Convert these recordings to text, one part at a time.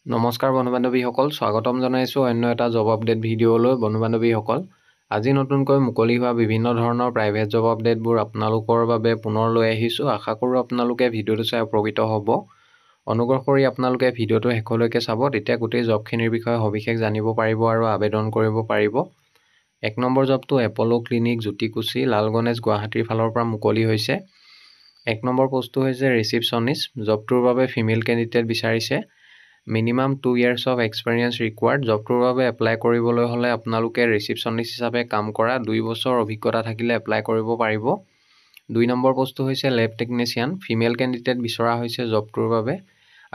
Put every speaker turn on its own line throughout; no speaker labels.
নমস্কাৰ বন্ধু-বান্ধৱীসকল, স্বাগতম জনাইছোঁ অন্য এটা জব আপডেট ভিডিঅ'লৈ। বন্ধু-বান্ধৱীসকল, আজি নতুনকৈ মুকলি হোৱা বিভিন্ন ধৰণৰ প্ৰাইভেট জব আপডেটবোৰ আপোনালোকৰ বাবে পুনৰ লৈ আহিছোঁ। আশা কৰোঁ আপোনালোকে ভিডিঅ'টো চাই উপকৃত হ'ব। অনুগ্ৰহ কৰি আপোনালোকে ভিডিঅ'টো শেষলৈকে চাব, তেতিয়া গোটেই জবখিনিৰ বিষয়ে সবিশেষ জানিব পাৰিব আৰু আবেদন কৰিব পাৰিব। 1 নম্বৰ জবটো এপ'ল' ক্লিনিক, জ্যোতিকুচি, লালগণেশ, গুৱাহাটীৰ ফালৰ পৰা মুকলি হৈছে। 1 নম্বৰ পোষ্টটো হৈছে ৰিচিপশ্যনিষ্ট। জবটোৰ বাবে ফিমেল কেণ্ডিডেট বিচাৰিছে। Minimum 2 years of experience required। জবটোৰ বাবে এপ্লাই কৰিবলৈ হ'লে আপোনালোকে ৰিচিপশ্যনিষ্ট হিচাপে কাম কৰা 2 বছৰ অভিজ্ঞতা থাকিলে এপ্লাই কৰিব পাৰিব। 2 নম্বৰ পোষ্টটো হৈছে লেব টেকনিচিয়ান। ফিমেল কেণ্ডিডেট বিচৰা হৈছে জবটোৰ বাবে,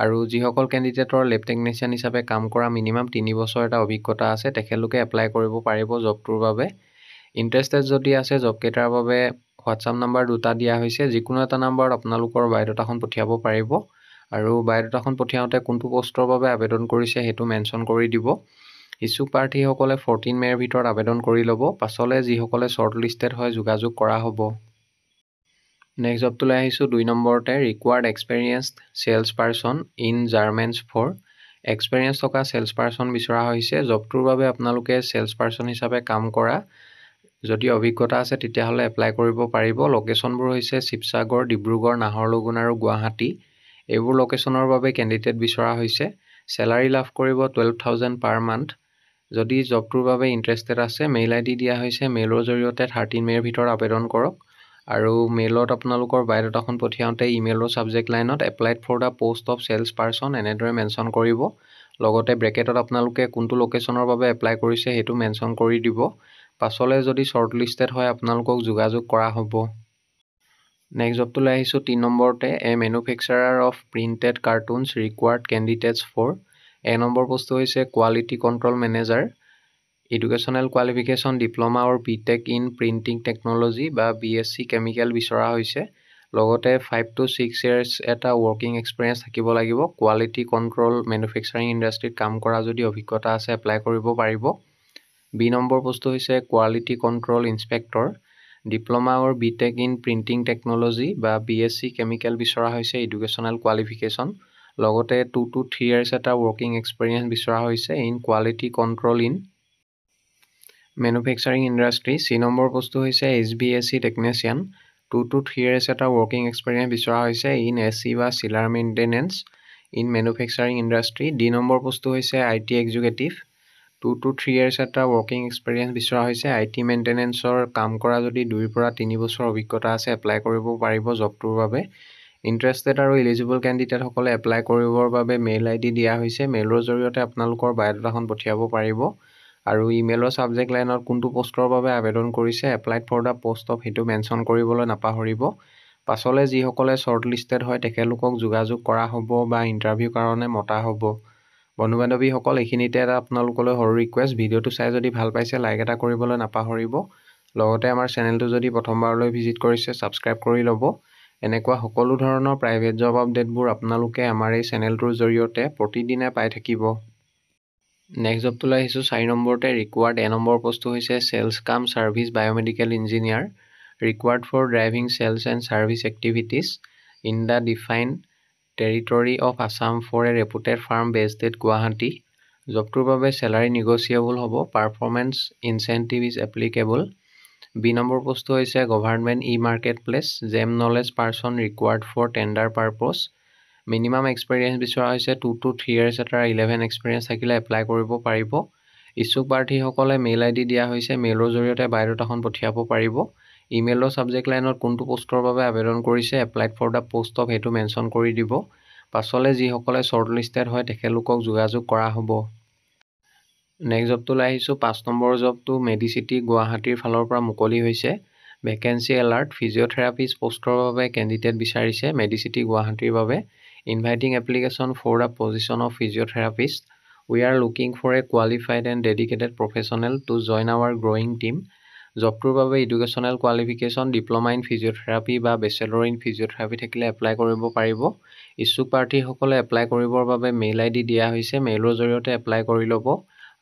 আৰু যিসকল কেণ্ডিডেটৰ লেব টেকনিচিয়ান হিচাপে কাম কৰা মিনিমাম 3 বছৰ এটা অভিজ্ঞতা আছে তেখেতলোকে এপ্লাই কৰিব পাৰিব জবটোৰ বাবে। ইণ্টাৰেষ্টেড যদি আছে, জবকেইটাৰ বাবে হোৱাটছআপ নাম্বাৰ 2টা দিয়া হৈছে। যিকোনো এটা নাম্বাৰত আপোনালোকৰ বায়'ডাটাখন পঠিয়াব পাৰিব, আৰু বায়'ডাটাখন পঠিয়াওঁতে কোনটো পোষ্টৰ বাবে আবেদন কৰিছে সেইটো মেনশ্যন কৰি দিব। ইচ্ছুক প্ৰাৰ্থীসকলে 14 মে'ৰ ভিতৰত আবেদন কৰি ল'ব। পাছলৈ যিসকলে শ্বৰ্ট লিষ্টেড হয় যোগাযোগ কৰা হ'ব। নেক্সট জবটোলৈ আহিছোঁ। 2 নম্বৰতে required experienced sales person in garments for. Experience থকা ছেলছ পাৰ্চন বিচৰা হৈছে। জবটোৰ বাবে আপোনালোকে ছেলছ পাৰ্চন হিচাপে কাম কৰা যদি অভিজ্ঞতা আছে তেতিয়াহ'লে এপ্লাই কৰিব পাৰিব। লোকেশ্যনবোৰ হৈছে শিৱসাগৰ, ডিব্ৰুগড়, নাহৰলগুন আৰু গুৱাহাটী। এইবোৰ লোকেশ্যনৰ বাবে কেণ্ডিডেট বিচৰা হৈছে। চেলাৰী লাভ কৰিব 12,000 পাৰ মান্থ। যদি জবটোৰ বাবে ইণ্টাৰেষ্টেড আছে, মেইল ID দিয়া হৈছে। মেইলৰ জৰিয়তে 13 মে'ৰ ভিতৰত আবেদন কৰক, আৰু মেইলত আপোনালোকৰ বায়'ডাটাখন পঠিয়াওঁতে ইমেইলৰ ছাবজেক্ট লাইনত applied for the post of sales person এনেদৰে মেনশ্যন কৰিব। লগতে ব্ৰেকেটত আপোনালোকে কোনটো লোকেশ্যনৰ বাবে এপ্লাই কৰিছে সেইটো মেনশ্যন কৰি দিব। পাছলৈ যদি শ্বৰ্ট লিষ্টেড হয় আপোনালোকক যোগাযোগ কৰা হ'ব। নেক্সট জবটোলৈ আহিছোঁ। 3 নম্বৰতে manufacturer of printed cartons required candidates for. 1 number পোষ্টটো হৈছে quality control manager. Educational qualification diploma or BTech in printing technology বা BSc কেমিকেল বিচৰা হৈছে। লগতে 5 to 6 years এটা ৱৰ্কিং এক্সপিৰিয়েঞ্চ থাকিব লাগিব। কোৱালিটি কণ্ট্ৰল মেনুফেকচাৰিং ইণ্ডাষ্ট্ৰীত কাম কৰা যদি অভিজ্ঞতা আছে এপ্লাই কৰিব পাৰিব। B নম্বৰ পোষ্টটো হৈছে quality control inspector. Diploma or BTech in printing technology বা BSc কেমিকেল বিচৰা হৈছে এডুকেশ্যনেল কোৱালিফিকেশ্যন। লগতে 2 to 3 years এটা ৱৰ্কিং এক্সপিৰিয়েঞ্চ বিচৰা হৈছে in quality control in manufacturing industry. C number পোষ্টটো হৈছে HVAC টেকনিচিয়ান। 2 to 3 years এটা ৱৰ্কিং এক্সপিৰিয়েঞ্চ বিচৰা হৈছে ইন AC বা chiller maintenance in manufacturing industry. D number পোষ্টটো হৈছে IT এক্সিকিউটিভ। 2 to 3 years এটা ৱৰ্কিং এক্সপিৰিয়েঞ্চ বিচৰা হৈছে IT মেইনটেনেন্সৰ কাম কৰা যদি 2 পৰা 3 বছৰ অভিজ্ঞতা আছে এপ্লাই কৰিব পাৰিব জবটোৰ বাবে। ইণ্টাৰেষ্টেড আৰু এলিজিবল কেণ্ডিডেটসকলে এপ্লাই কৰিবৰ বাবে মেইল ID দিয়া হৈছে। মেইলৰ জৰিয়তে আপোনালোকৰ বায়'ডাটাখন পঠিয়াব পাৰিব, আৰু ইমেইলৰ ছাবজেক্ট লাইনত কোনটো পোষ্টৰ বাবে আবেদন কৰিছে applied for the post of সেইটো মেনশ্যন কৰিবলৈ নাপাহৰিব। পাছলৈ যিসকলে শ্বৰ্ট লিষ্টেড হয় তেখেতলোকক যোগাযোগ কৰা হ'ব বা ইণ্টাৰভিউৰ কাৰণে মতা হ'ব। বন্ধু-বান্ধৱীসকল, এইখিনিতে এটা আপোনালোকলৈ সৰু ৰিকুৱেষ্ট। ভিডিঅ'টো চাই যদি ভাল পাইছে লাইক এটা কৰিবলৈ নাপাহৰিব। লগতে আমাৰ চেনেলটো যদি প্ৰথমবাৰলৈ ভিজিট কৰিছে ছাবস্ক্ৰাইব কৰি ল'ব। এনেকুৱা সকলো ধৰণৰ প্ৰাইভেট জব আপডেটবোৰ আপোনালোকে আমাৰ এই চেনেলটোৰ জৰিয়তে প্ৰতিদিনে পাই থাকিব। নেক্সট জবটোলৈ আহিছোঁ। 4 নম্বৰতে ৰিকুৱাৰ্ড A নম্বৰ পোষ্টটো হৈছে sales cum service biomedical engineer. Required for driving sales and service activities in the defined territory of Assam for a reputed firm based at Guwahati. জবটোৰ বাবে চেলাৰী নিগচিয়েবল হ'ব। Performance incentive is applicable. B number পোষ্টটো হৈছে government market place GeM knowledge person required for tender purpose. Minimum experience বিচৰা হৈছে 2 to 3 years এটা 11 experience থাকিলে apply কৰিব পাৰিব। ইচ্ছুক প্ৰাৰ্থীসকলে মেইল ID দিয়া হৈছে। মেইলৰ জৰিয়তে বায়'ডাটাখন পঠিয়াব পাৰিব। ইমেইলৰ ছাবজেক্ট লাইনত কোনটো পোষ্টৰ বাবে আবেদন কৰিছে applied for the post of সেইটো মেনশ্যন কৰি দিব। পাছলৈ যিসকলে শ্বৰ্ট লিষ্টেড হয় তেখেতলোকক যোগাযোগ কৰা হ'ব। নেক্সট জবটোলৈ আহিছোঁ। 5 নম্বৰ জবটো মেডিচিটি গুৱাহাটীৰ ফালৰ পৰা মুকলি হৈছে। ভেকেঞ্চি এলাৰ্ট ফিজিঅ'থেৰাপিষ্ট পোষ্টৰ বাবে কেণ্ডিডেট বিচাৰিছে মেডিচিটি গুৱাহাটীৰ বাবে। Inviting application for the position of physiotherapist. We are looking for a qualified and dedicated professional to join our growing team. জবটোৰ বাবে educational qualification diploma in physiotherapy বা বেচেলৰ ইন ফিজিঅ'থেৰাপি থাকিলে apply কৰিব পাৰিব। ইচ্ছুক প্ৰাৰ্থীসকলে এপ্লাই কৰিবৰ বাবে মেইল ID দিয়া হৈছে। মেইলৰ জৰিয়তে এপ্লাই কৰি ল'ব,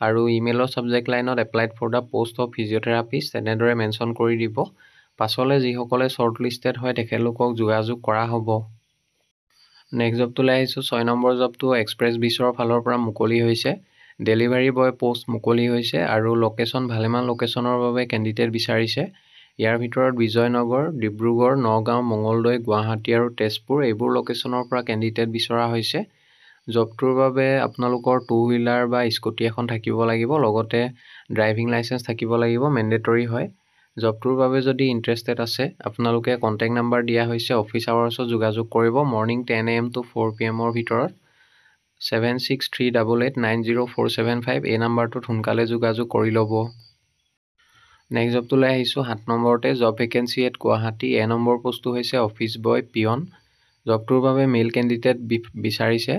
আৰু ইমেইলৰ ছাবজেক্ট লাইনত applied for the post of physiotherapist এনেদৰে মেনশ্যন কৰি দিব। পাছলৈ যিসকলে শ্বৰ্ট লিষ্টেড হয় তেখেতলোকক যোগাযোগ কৰা হ'ব। নেক্সট জবটোলৈ আহিছোঁ 6 নম্বৰ জবটো এক্সপ্ৰেছ বিচৰ ফালৰ পৰা মুকলি হৈছে। ডেলিভাৰী বয় পোষ্ট মুকলি হৈছে আৰু লোকেশ্যন ভালেমান লোকেশ্যনৰ বাবে কেণ্ডিডেট বিচাৰিছে। ইয়াৰ ভিতৰত বিজয়নগৰ, ডিব্ৰুগড়, নগাঁও, মঙলদৈ, গুৱাহাটী আৰু তেজপুৰ এইবোৰ লোকেশ্যনৰ পৰা কেণ্ডিডেট বিচৰা হৈছে। জবটোৰ বাবে আপোনালোকৰ 2 হুইলাৰ বা স্কুটি এখন থাকিব লাগিব, লগতে ড্ৰাইভিং লাইচেঞ্চ থাকিব লাগিব, মেণ্ডেটৰী হয়। জবটোৰ বাবে যদি ইণ্টাৰেষ্টেড আছে আপোনালোকে কণ্টেক্ট নাম্বাৰ দিয়া হৈছে, অফিচ আৱাৰ্ছত যোগাযোগ কৰিব। মৰ্ণিং 10 AM to 4 PM ভিতৰত 7638890475 এই নাম্বাৰটোত সোনকালে যোগাযোগ কৰি ল'ব। নেক্সট জবটোলৈ আহিছোঁ 7 নম্বৰতে job vacancy at Guwahati. A number পোষ্টটো হৈছে অফিচ বয় পিয়ন। জবটোৰ বাবে মেল কেণ্ডিডেট বিচাৰিছে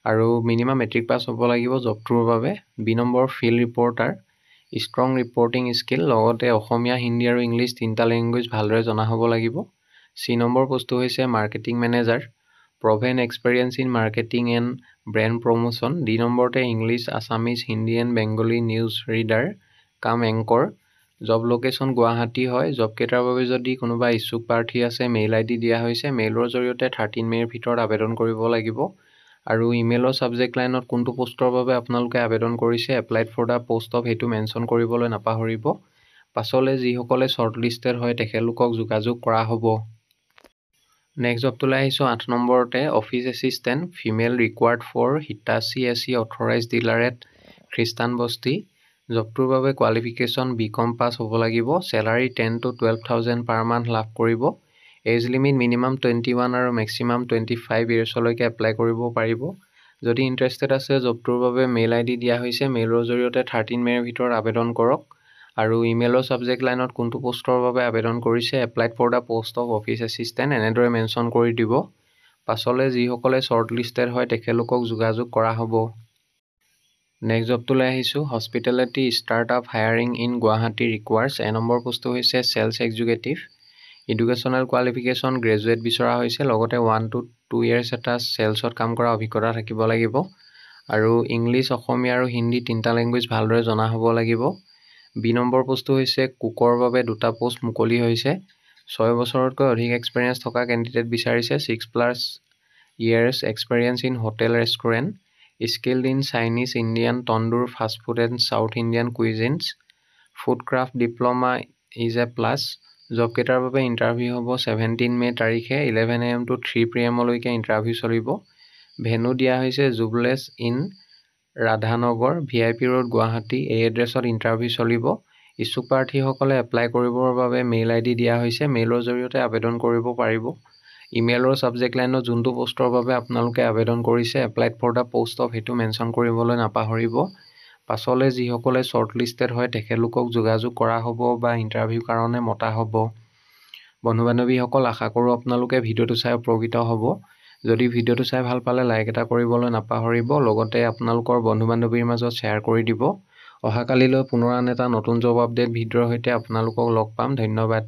আৰু মিনিমাম মেট্ৰিক পাছ হ'ব লাগিব জবটোৰ বাবে। B number field reporter, strong reporting skill, লগতে অসমীয়া, হিন্দী আৰু ইংলিছ 3টা লেংগুৱেজ ভালদৰে জনা হ'ব লাগিব। চি নম্বৰ পোষ্টটো হৈছে marketing manager, proven experience in marketing and brand promotion. D নম্বৰতে English, Assamese, Hindi and Bengali news reader cum anchor. Job location Guwahati হয়। জবকেইটাৰ বাবে যদি কোনোবা ইচ্ছুক প্ৰাৰ্থী আছে মেইল ID দিয়া হৈছে। মেইলৰ জৰিয়তে 13 মে'ৰ ভিতৰত আবেদন কৰিব লাগিব আৰু ইমেইলৰ ছাবজেক্ট লাইনত কোনটো পোষ্টৰ বাবে আপোনালোকে আবেদন কৰিছে, applied for the post of, সেইটো মেনশ্যন কৰিবলৈ নাপাহৰিব। পাছলৈ যিসকলে শ্বৰ্টলিষ্টেড হয় তেখেতলোকক যোগাযোগ কৰা হ'ব। নেক্সট জবটোলৈ আহিছোঁ 8 নম্বৰতে office assistant, female, required for Hitachi SC authorised dealer at Christian Basti. জবটোৰ বাবে কোৱালিফিকেশ্যন BCom পাছ হ'ব লাগিব। চেলাৰী 10 to 12,000 পাৰ মান্থ লাভ কৰিব। এজ লিমিট মিনিমাম 21 আৰু মেক্সিমাম 25 ইয়াৰ্ছলৈকে এপ্লাই কৰিব পাৰিব। যদি ইণ্টাৰেষ্টেড আছে জবটোৰ বাবে মেইল ID দিয়া হৈছে। মেইলৰ জৰিয়তে 13 মে'ৰ ভিতৰত আবেদন কৰক আৰু ইমেইলৰ ছাবজেক্ট লাইনত কোনটো পোষ্টৰ বাবে আবেদন কৰিছে, applied for the post of office assistant এনেদৰে মেনশ্যন কৰি দিব। পাছলৈ যিসকলে শ্বৰ্টলিষ্টেড হয় তেখেতলোকক যোগাযোগ কৰা হ'ব। নেক্সট জবটোলৈ আহিছোঁ hospitality startup hiring in Guwahati requires. A number পোষ্টটো হৈছে sales executive. Educational qualification graduate বিচৰা হৈছে, লগতে 1 to 2 years এটা চেলছত কাম কৰা অভিজ্ঞতা থাকিব লাগিব আৰু ইংলিছ, অসমীয়া আৰু হিন্দী 3টা লেংগুৱেজ ভালদৰে জনা হ'ব লাগিব। বি নম্বৰ পোষ্টটো হৈছে কুকৰ বাবে 2টা পোষ্ট মুকলি হৈছে। 6 বছৰতকৈ অধিক এক্সপেৰিয়েঞ্চ থকা কেণ্ডিডেট বিচাৰিছে। 6+ years experience in hotel restaurant, skilled in Chinese, Indian, tandoor, fast food and South Indian cuisines. Food craft diploma is a plus. জবকেইটাৰ বাবে ইণ্টাৰভিউ হ'ব 17 মে' তাৰিখে 11 AM to 3 PM লৈকে ইণ্টাৰভিউ চলিব। ভেন্যু দিয়া হৈছে জুবলেছ in Radhanagar, VIP road, Guwahati. এই এড্ৰেছত ইণ্টাৰভিউ চলিব। ইচ্ছুক প্ৰাৰ্থীসকলে এপ্লাই কৰিবৰ বাবে মেইল ID দিয়া হৈছে। মেইলৰ জৰিয়তে আবেদন কৰিব পাৰিব। ইমেইলৰ ছাবজেক্ট লাইনত যোনটো পোষ্টৰ বাবে আপোনালোকে আবেদন কৰিছে, applied for the post of, সেইটো মেনশ্যন কৰিবলৈ নাপাহৰিব। পাছলৈ যিসকলে শ্বৰ্টলিষ্টেড হয় তেখেতলোকক যোগাযোগ কৰা হ'ব বা ইণ্টাৰভিউৰ কাৰণে মতা হ'ব। বন্ধু বান্ধৱীসকল, আশা কৰোঁ আপোনালোকে ভিডিঅ'টো চাই উপকৃত হ'ব। যদি ভিডিঅ'টো চাই ভাল পালে লাইক এটা কৰিবলৈ নাপাহৰিব, লগতে আপোনালোকৰ বন্ধু বান্ধৱীৰ মাজত শ্বেয়াৰ কৰি দিব। অহাকালিলৈ পুনৰ আন এটা নতুন জব আপডেট ভিডিঅ'ৰ সৈতে আপোনালোকক লগ পাম। ধন্যবাদ।